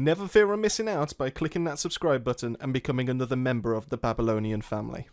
Never fear of missing out by clicking that subscribe button and becoming another member of the Babylonian family.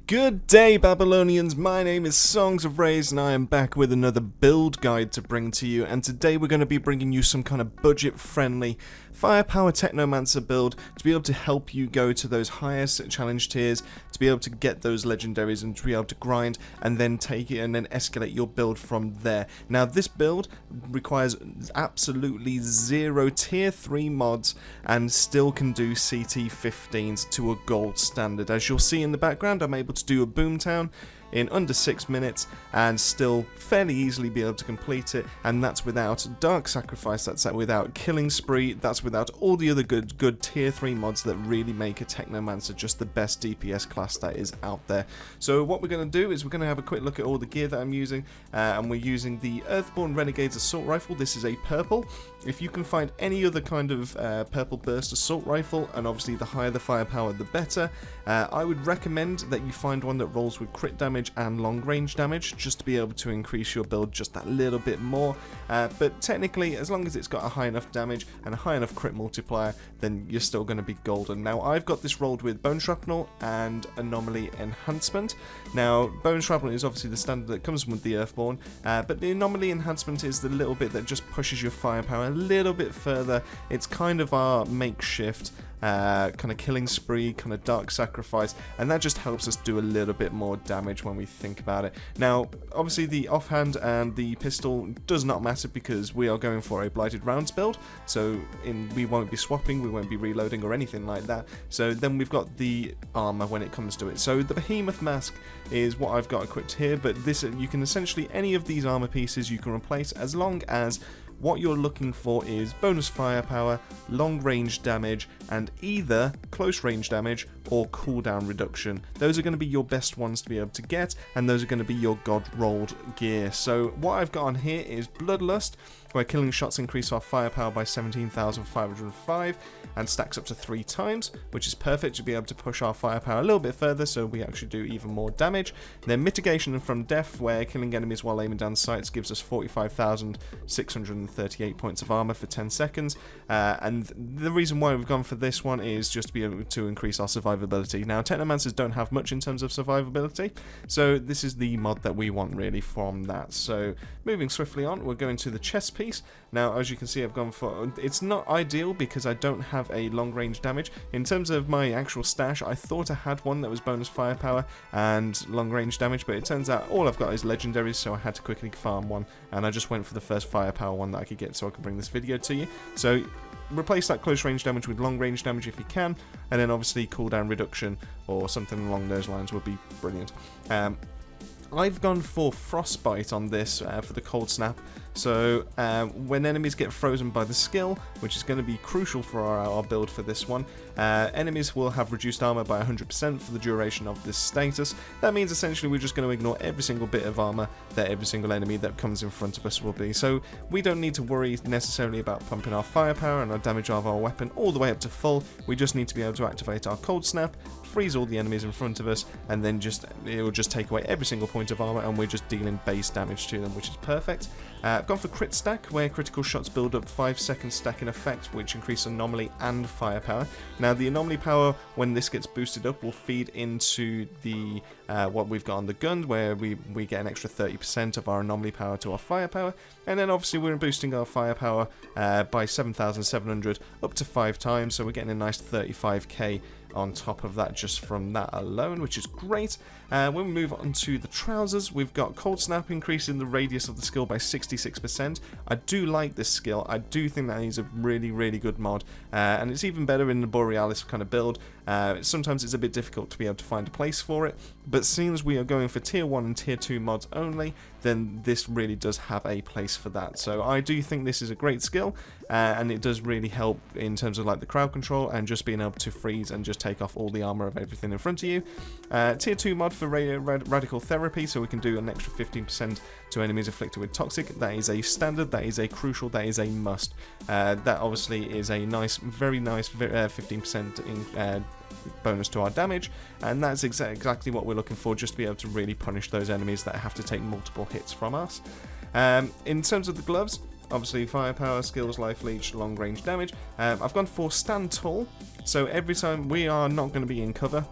Good day, Babylonians. My name is Songs of Rays and I am back with another build guide to bring to you, and today we're going to be bringing you some kind of budget-friendly firepower Technomancer build to be able to help you go to those highest challenge tiers, to be able to get those legendaries and to be able to grind and then take it and then escalate your build from there. Now this build requires absolutely zero tier 3 mods and still can do CT15s to a gold standard. As you'll see in the background, I'm able to do a boomtown in under 6 minutes and still fairly easily be able to complete it, and that's without Dark Sacrifice, that's without Killing Spree, that's without all the other good tier 3 mods that really make a Technomancer just the best DPS class that is out there. So what we're going to do is we're going to have a quick look at all the gear that I'm using, and we're using the Earthborn Renegade's Assault Rifle. This is a purple. If you can find any other kind of purple burst assault rifle, and obviously the higher the firepower the better, I would recommend that you find one that rolls with crit damage and long range damage, just to be able to increase your build just that little bit more. But technically, as long as it's got a high enough damage and a high enough crit multiplier, then you're still going to be golden. Now I've got this rolled with Bone Shrapnel and Anomaly Enhancement. Now Bone Shrapnel is obviously the standard that comes with the Earthborn, but the Anomaly Enhancement is the little bit that just pushes your firepower a little bit further. It's kind of our makeshift kind of Killing Spree, kind of Dark Sacrifice, and that just helps us do a little bit more damage when we think about it. Now obviously the offhand and the pistol does not matter because we are going for a Blighted Rounds build, so we won't be swapping, we won't be reloading or anything like that. So then we've got the armor when it comes to it. So the Behemoth Mask is what I've got equipped here, but this, you can essentially, any of these armor pieces you can replace as long as what you're looking for is bonus firepower, long range damage, and either close range damage or cooldown reduction. Those are going to be your best ones to be able to get, and those are going to be your god rolled gear. So what I've got on here is Bloodlust, where killing shots increase our firepower by 17,505 and stacks up to 3 times, which is perfect to be able to push our firepower a little bit further so we actually do even more damage. Then Mitigation from Death, where killing enemies while aiming down sights gives us 45,638 points of armor for 10 seconds. And the reason why we've gone for this one is just to be able to increase our survivability. Now Technomancers don't have much in terms of survivability, so this is the mod that we want really from that. So moving swiftly on, we're going to the chest piece. Now as you can see, I've gone for, it's not ideal because I don't have a long range damage. In terms of my actual stash, I thought I had one that was bonus firepower and long range damage, but it turns out all I've got is Legendaries, so I had to quickly farm one, and I just went for the first firepower one that I could get so I could bring this video to you. So replace that close range damage with long range damage if you can, and then obviously cooldown reduction or something along those lines would be brilliant. I've gone for Frostbite on this for the cold snap. So when enemies get frozen by the skill, which is going to be crucial for our build for this one, enemies will have reduced armor by 100% for the duration of this status. That means essentially we're just going to ignore every single bit of armor that every single enemy that comes in front of us will be. So we don't need to worry necessarily about pumping our firepower and our damage of our weapon all the way up to full. We just need to be able to activate our cold snap, freeze all the enemies in front of us, and then it will just take away every single point of armor, and we're just dealing base damage to them, which is perfect. I've gone for Crit Stack, where critical shots build up 5 second stacking effect, which increase anomaly and firepower. Now the anomaly power, when this gets boosted up, will feed into the what we've got on the gun, where we get an extra 30% of our anomaly power to our firepower, and then obviously we're boosting our firepower by 7,700 up to 5 times, so we're getting a nice 35k on top of that just from that alone, which is great. When we move on to the trousers, we've got Cold Snap increasing the radius of the skill by 66%. I do like this skill. I do think that is a really, really good mod, and it's even better in the Borealis kind of build. Sometimes it's a bit difficult to be able to find a place for it, but seeing as we are going for tier 1 and tier 2 mods only, then this really does have a place for that. So I do think this is a great skill, and it does really help in terms of like the crowd control and just being able to freeze and just take off all the armor of everything in front of you. Tier 2 mod for Radical Therapy, so we can do an extra 15% to enemies afflicted with Toxic. That is a standard, that is a crucial, that is a must. That obviously is a nice, very nice 15% bonus to our damage, and that's exactly what we're looking for, just to be able to really punish those enemies that have to take multiple hits from us. In terms of the gloves, Obviously, firepower, skills, life leech, long range damage. I've gone for stand tall, so every time we are not going to be in cover.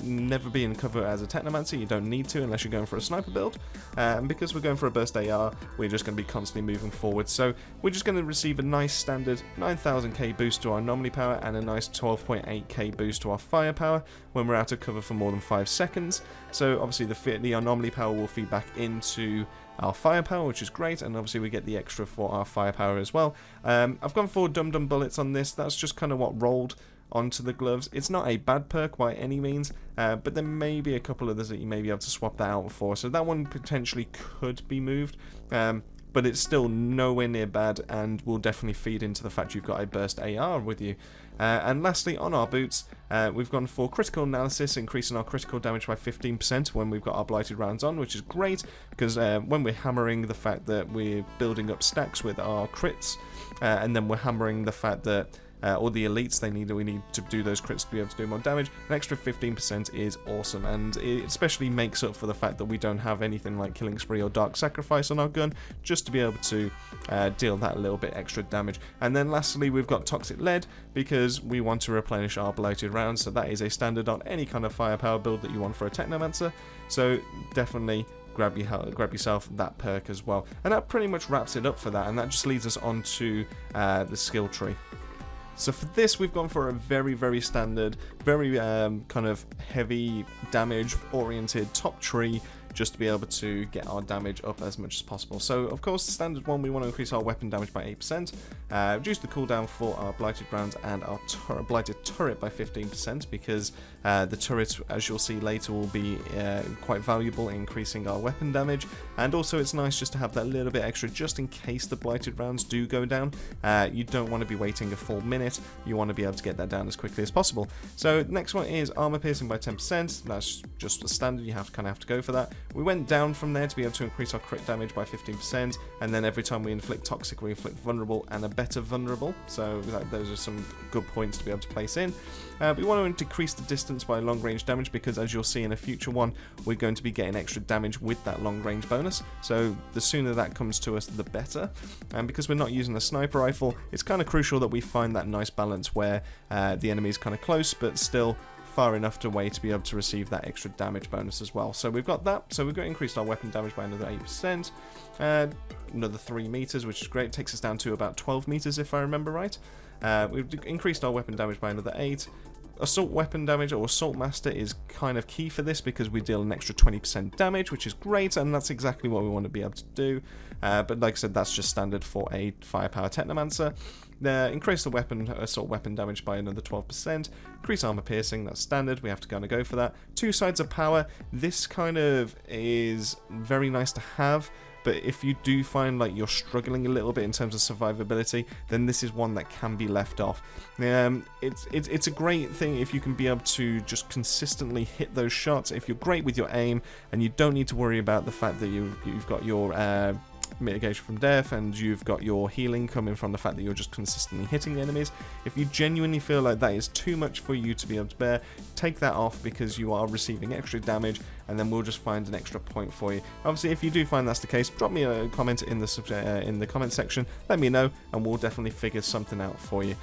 Never be in cover as a Technomancer, you don't need to unless you're going for a sniper build. And because we're going for a burst AR, we're just going to be constantly moving forward. So we're just going to receive a nice standard 9000k boost to our anomaly power and a nice 12.8k boost to our firepower when we're out of cover for more than 5 seconds. So obviously the anomaly power will feed back into our firepower, which is great, and obviously we get the extra for our firepower as well. I've gone for Dum Dum Bullets on this. That's just kind of what rolled onto the gloves. It's not a bad perk by any means, but there may be a couple others that you may be able to swap that out for, so that one potentially could be moved, but it's still nowhere near bad and will definitely feed into the fact you've got a burst AR with you. And lastly, on our boots, we've gone for critical analysis, increasing our critical damage by 15% when we've got our blighted rounds on, which is great because when we're hammering the fact that we're building up stacks with our crits, and then we're hammering the fact that all the elites we need to do those crits to be able to do more damage. An extra 15% is awesome, and it especially makes up for the fact that we don't have anything like Killing Spree or Dark Sacrifice on our gun, just to be able to deal that little bit extra damage. And then lastly, we've got Toxic Lead, because we want to replenish our blighted rounds, so that is a standard on any kind of firepower build that you want for a Technomancer, so definitely grab yourself that perk as well. And that pretty much wraps it up for that, and that just leads us on to the skill tree. So for this, we've gone for a very, very standard, very kind of heavy damage oriented top tree, just to be able to get our damage up as much as possible. So of course, the standard one, we want to increase our weapon damage by 8%, reduce the cooldown for our blighted rounds and our blighted turret by 15%, because the turret, as you'll see later, will be quite valuable in increasing our weapon damage. And also it's nice just to have that little bit extra just in case the blighted rounds do go down. You don't want to be waiting a full minute, you want to be able to get that down as quickly as possible. So next one is armor piercing by 10%, that's just the standard, you kind of have to go for that. We went down from there to be able to increase our crit damage by 15%, and then every time we inflict toxic, we inflict vulnerable and a better vulnerable, so those are some good points to be able to place in. We want to decrease the distance by long range damage, because as you'll see in a future one, we're going to be getting extra damage with that long range bonus, so the sooner that comes to us, the better. And because we're not using a sniper rifle, it's kind of crucial that we find that nice balance where the enemy is kind of close, but still far enough away to be able to receive that extra damage bonus as well. So we've got that. So we've got increased our weapon damage by another 8%, another 3 meters, which is great. Takes us down to about 12 meters if I remember right. We've increased our weapon damage by another 8. Assault weapon damage, or Assault Master, is kind of key for this because we deal an extra 20% damage, which is great, and that's exactly what we want to be able to do. But like I said, that's just standard for a Firepower Technomancer. Increase the assault weapon damage by another 12%. Increase armor piercing, that's standard, we have to kind of go for that. 2 sides of power, this kind of is very nice to have, but if you do find like you're struggling a little bit in terms of survivability, then this is one that can be left off. It's a great thing if you can be able to just consistently hit those shots. If you're great with your aim and you don't need to worry about the fact that you've got your mitigation from death and you've got your healing coming from the fact that you're just consistently hitting the enemies. If you genuinely feel like that is too much for you to be able to bear, take that off because you are receiving extra damage, and then we'll just find an extra point for you. Obviously, if you do find that's the case, drop me a comment in the comment section, let me know, and we'll definitely figure something out for you.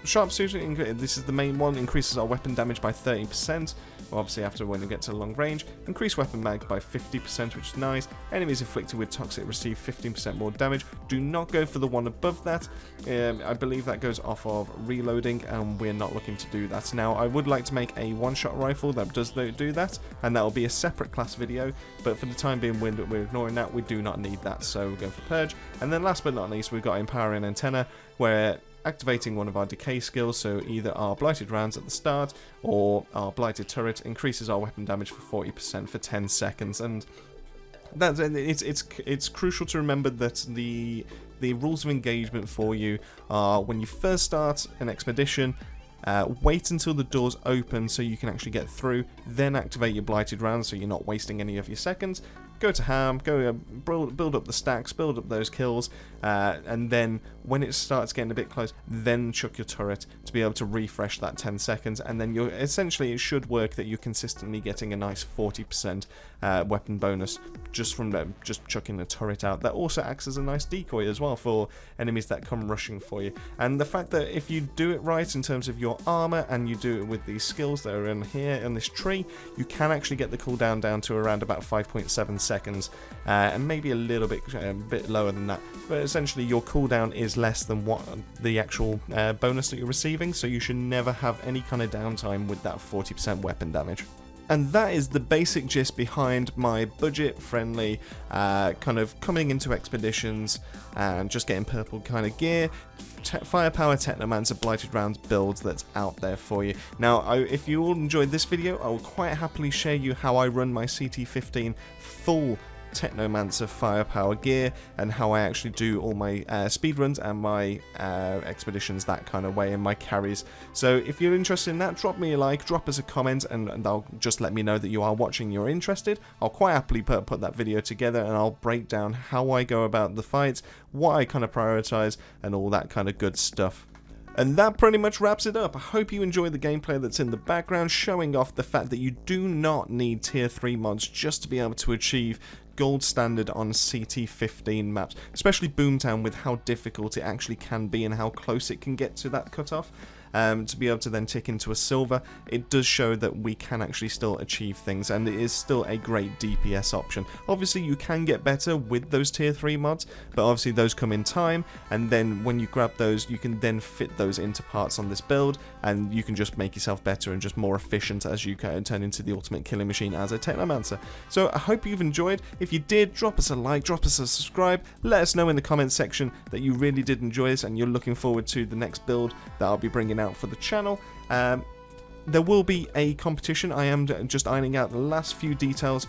Sharpshooter, this is the main one, increases our weapon damage by 30%, obviously after when we get to long range. Increase weapon mag by 50%, which is nice. Enemies inflicted with toxic receive 15% more damage. Do not go for the one above that. I believe that goes off of reloading, and we're not looking to do that. Now, I would like to make a one-shot rifle that does do that, and that will be a separate class video, but for the time being, we're ignoring that. We do not need that, so we'll go for Purge. And then last but not least, we've got Empowering Antenna, where activating one of our decay skills, so either our blighted rounds at the start or our blighted turret, increases our weapon damage for 40% for 10 seconds. And that's it's crucial to remember that the rules of engagement for you are when you first start an expedition, wait until the doors open so you can actually get through, then activate your blighted rounds so you're not wasting any of your seconds. go to ham, go build up the stacks, build up those kills, and then when it starts getting a bit close, then chuck your turret to be able to refresh that 10 seconds, and then you're essentially, it should work that you're consistently getting a nice 40% weapon bonus just from just chucking the turret out. That also acts as a nice decoy as well for enemies that come rushing for you. And the fact that if you do it right in terms of your armor and you do it with these skills that are in here in this tree, you can actually get the cooldown down to around about 5.7 seconds, and maybe a little bit lower than that. But essentially your cooldown is less than what the actual bonus that you're receiving, so you should never have any kind of downtime with that 40% weapon damage. And that is the basic gist behind my budget-friendly kind of coming into expeditions and just getting purple kind of gear, firepower Technomancer Blighted Rounds builds that's out there for you. Now, if you all enjoyed this video, I will quite happily share you how I run my CT15 full Technomancer firepower gear and how I actually do all my speedruns and my expeditions that kind of way, and my carries. So if you're interested in that, drop me a like, drop us a comment, and I'll just let me know that you are watching, you're interested. I'll quite happily put that video together, and I'll break down how I go about the fights, what I kind of prioritize, and all that kind of good stuff. And that pretty much wraps it up. I hope you enjoyed the gameplay that's in the background, showing off the fact that you do not need tier 3 mods just to be able to achieve gold standard on CT15 maps, especially Boomtown, with how difficult it actually can be and how close it can get to that cutoff. To be able to then tick into a silver, it does show that we can actually still achieve things, and it is still a great DPS option. Obviously you can get better with those tier 3 mods, but obviously those come in time, and then when you grab those you can then fit those into parts on this build, and you can just make yourself better and just more efficient as you turn into the ultimate killing machine as a Technomancer. So I hope you've enjoyed. If you did, drop us a like, drop us a subscribe, let us know in the comments section that you really did enjoy this and you're looking forward to the next build that I'll be bringing out for the channel. There will be a competition. I am just ironing out the last few details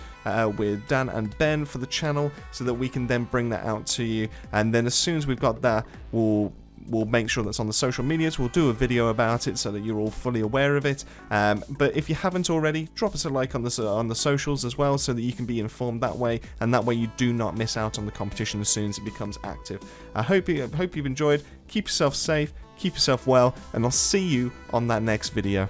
with Dan and Ben for the channel, so that we can then bring that out to you, and then as soon as we've got that, we'll make sure that's on the social medias. We'll do a video about it so that you're all fully aware of it. But if you haven't already, drop us a like on the socials as well, so that you can be informed that way, and that way you do not miss out on the competition as soon as it becomes active. I hope you've enjoyed. Keep yourself safe, keep yourself well, and I'll see you on that next video.